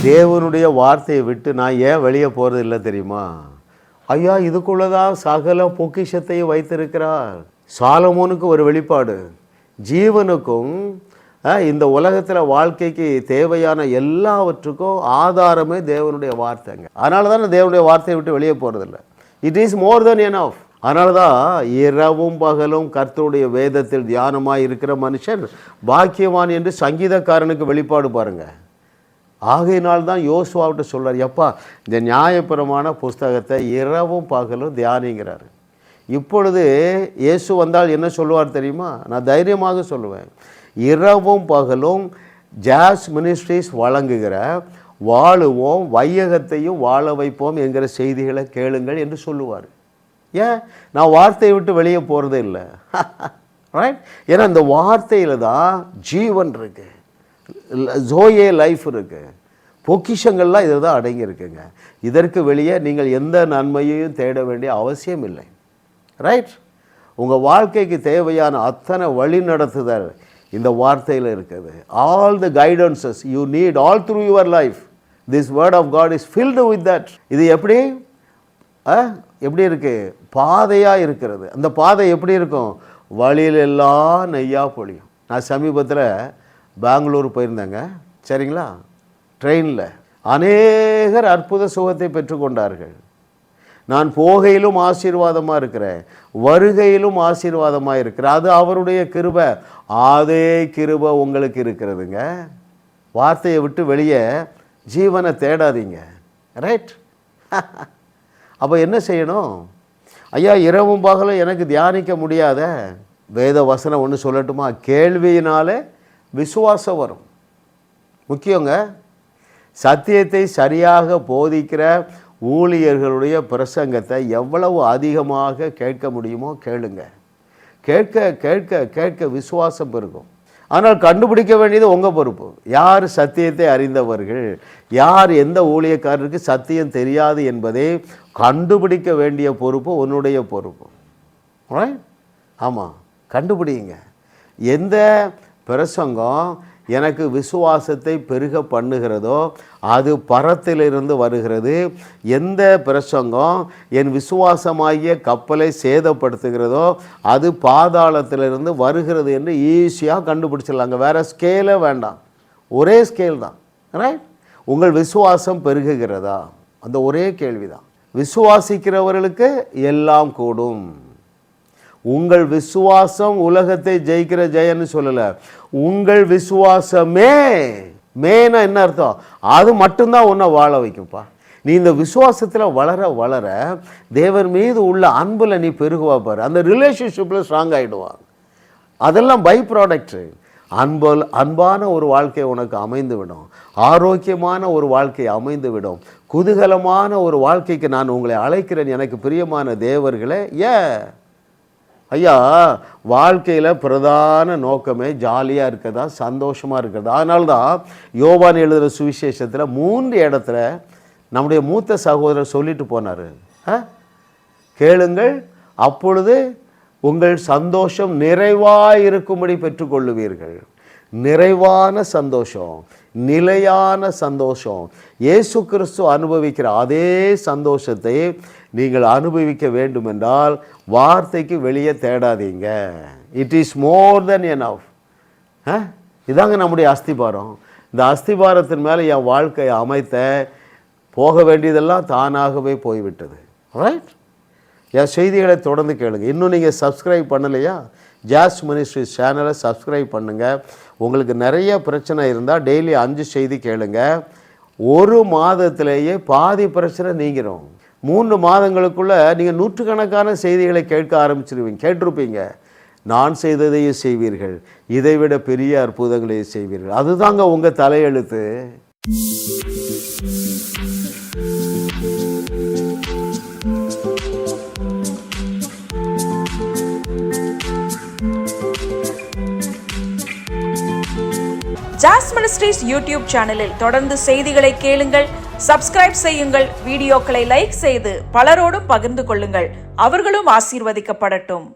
தேவனுடைய வார்த்தையை விட்டு நான் ஏன் வெளியே போகிறது இல்லை தெரியுமா? ஐயா, இதுக்குள்ளதான் சகல பொக்கிஷத்தையும் வைத்திருக்கிறார். சாலமோனுக்கு ஒரு வெளிப்பாடு, ஜீவனுக்கும் இந்த உலகத்தில் வாழ்க்கைக்கு தேவையான எல்லாவற்றுக்கும் ஆதாரமே தேவனுடைய வார்த்தைங்க. அதனால தான் நான் தேவனுடைய வார்த்தையை விட்டு வெளியே போகிறதில்ல. It is more than enough. அதனால தான் இரவும் பகலும் கர்த்தருடைய வேதத்தில் தியானமாக இருக்கிற மனுஷன் பாக்கியவான் என்று சங்கீதக்காரனுக்கு வெளிப்பாடு பாருங்கள். ஆகையினால்தான் யோசுவாவிட்ட சொல்கிறார், எப்பா இந்த நியாயபுரமான புஸ்தகத்தை இரவும் பகலும் தியானிங்கிறார். இப்பொழுது இயேசு வந்தால் என்ன சொல்லுவார் தெரியுமா? நான் தைரியமாக சொல்லுவேன், இரவும் பகலும் ஜாஸ் மினிஸ்ட்ரிஸ் வழங்குகிற வாழுவோம் வையகத்தையும் வாழ வைப்போம் என்கிற செய்திகளை கேளுங்கள் என்று சொல்லுவார். ஏன் நான் வார்த்தையை விட்டு வெளியே போகிறதே இல்லை, ரைட்? ஏன்னா இந்த வார்த்தையில் தான் ஜீவன் இருக்கு, ஜோயே லைஃப் இருக்குது, பொக்கிஷங்கள்லாம் இதில் தான் அடங்கியிருக்குங்க. இதற்கு வெளியே நீங்கள் எந்த நன்மையையும் தேட வேண்டிய அவசியம் இல்லை, ரைட்? உங்கள் வாழ்க்கைக்கு தேவையான அத்தனை வழி நடத்துதல் இந்த வார்த்தையில் இருக்குது. All the guidances you need all through your life, this word of God is filled with that. இது எப்படி இருக்குது? பாதையாக இருக்கிறது. அந்த பாதை எப்படி இருக்கும்? வழியிலெல்லாம் நெய்யா பொழியும். நான் சமீபத்தில் பெங்களூர் போயிருந்தேங்க, சரிங்களா? ட்ரெயினில் அநேகர் அற்புத சுகத்தை பெற்றுக்கொண்டார்கள். நான் போகையிலும் ஆசீர்வாதமாக இருக்கிறேன், வருகையிலும் ஆசீர்வாதமாக இருக்கிறேன். அது அவருடைய கிருபை. அதே கிருபை உங்களுக்கு இருக்கிறதுங்க. வார்த்தையை விட்டு வெளியே ஜீவனை தேடாதீங்க, ரைட்? அப்போ என்ன செய்யணும்? ஐயா, இரவும் பகலும் எனக்கு தியானிக்க முடியாத வேத வசனம் ஒன்று சொல்லட்டுமா? கேள்வியினாலே விசுவாசம் வரும். முக்கியங்க. சத்தியத்தை சரியாக போதிக்கிற ஊழியர்களுடைய பிரசங்கத்தை எவ்வளவு அதிகமாக கேட்க முடியுமோ கேளுங்க. கேட்க கேட்க கேட்க விசுவாசம் பெருகும். ஆனால் கண்டுபிடிக்க வேண்டியது உங்கள் பொறுப்பு. யார் சத்தியத்தை அறிந்தவர்கள், யார் எந்த ஊழியக்காரருக்கு சத்தியம் தெரியாது என்பதை கண்டுபிடிக்க வேண்டிய பொறுப்பு உன்னுடைய பொறுப்பு, ஆமாம், கண்டுபிடிங்க. எந்த பிரசங்கம் எனக்கு விசுவாசத்தை பெருக பண்ணுகிறதோ அது பரத்திலிருந்து வருகிறது. எந்த பிரசங்கம் என் விசுவாசமாகிய கப்பலை சேதப்படுத்துகிறதோ அது பாதாளத்திலிருந்து வருகிறது என்று ஈஸியாக கண்டுபிடிச்சிடலாங்க. வேறு ஸ்கேலே வேண்டாம், ஒரே ஸ்கேல் தான், ரைட்? உங்கள் விசுவாசம் பெருகுகிறதா? அந்த ஒரே கேள்வி தான். விசுவாசிக்கிறவர்களுக்கு எல்லாம் கூடும். உங்கள் விசுவாசம் உலகத்தை ஜெயிக்கிற ஜெயன்னு சொல்லலை, உங்கள் விசுவாசமே. மேனா என்ன அர்த்தம்? அது மட்டும்தான் உன்னை வாழ வைக்கும்ப்பா. நீ இந்த விசுவாசத்தில் வளர வளர தேவன் மீது உள்ள அன்பில் நீ பெருகுவா பாரு. அந்த ரிலேஷன்ஷிப்பில் ஸ்ட்ராங் ஆகிடுவாங்க. அதெல்லாம் பை ப்ராடக்ட்டு. அன்பான ஒரு வாழ்க்கை உனக்கு அமைந்து விடும், ஆரோக்கியமான ஒரு வாழ்க்கை அமைந்து விடும், குதூகலமான ஒரு வாழ்க்கைக்கு நான் உங்களை அழைக்கிறேன் எனக்கு பிரியமான தேவர்களே. ஐயா, வாழ்க்கையில் பிரதான நோக்கமே ஜாலியாக இருக்கிறதா, சந்தோஷமாக இருக்கிறதா. அதனால்தான் யோவான் எழுதுகிற சுவிசேஷத்தில் 3 இடத்துல நம்முடைய மூத்த சகோதரர் சொல்லிட்டு போனார், கேளுங்கள் அப்பொழுது உங்கள் சந்தோஷம் நிறைவாயிருக்கும்படி பெற்றுக்கொள்ளுவீர்கள். நிறைவான சந்தோஷம், நிலையான சந்தோஷம், இயேசு கிறிஸ்து அனுபவிக்கிற அதே சந்தோஷத்தை நீங்கள் அனுபவிக்க வேண்டும் என்றால் வார்த்தைக்கு வெளியே தேடாதீங்க. It is more than enough. இதாங்க நம்முடைய அஸ்திபாரம். இந்த அஸ்திபாரத்தின் மேலே என் வாழ்க்கையை அமைத்த போக வேண்டியதெல்லாம் தானாகவே போய்விட்டது, ரைட்? என் செய்திகளை தொடர்ந்து கேளுங்க. இன்னும் நீங்கள் சப்ஸ்கிரைப் பண்ணலையா? ஜாஸ் மினிஸ்ட்ரிஸ் சேனலை சப்ஸ்கிரைப் பண்ணுங்கள். உங்களுக்கு நிறைய பிரச்சனை இருந்தால் டெய்லி 5 செய்தி கேளுங்க. 1 மாதத்திலேயே பாதி பிரச்சனை நீங்கிடும். 3 மாதங்களுக்குள்ளே நீங்கள் நூற்றுக்கணக்கான செய்திகளை கேட்டிருப்பீங்க. நான் செய்ததையும் செய்வீர்கள், இதைவிட பெரிய அற்புதங்களையும் செய்வீர்கள். அதுதாங்க உங்கள் தலையெழுத்து. ஜாஸ் மினிஸ்ட்ரீஸ் யூடியூப் சேனலில் தொடர்ந்து செய்திகளை கேளுங்கள், சப்ஸ்கிரைப் செய்யுங்கள், வீடியோக்களை லைக் செய்து பலரோடும் பகிர்ந்து கொள்ளுங்கள். அவர்களும் ஆசீர்வதிக்கப்படட்டும்.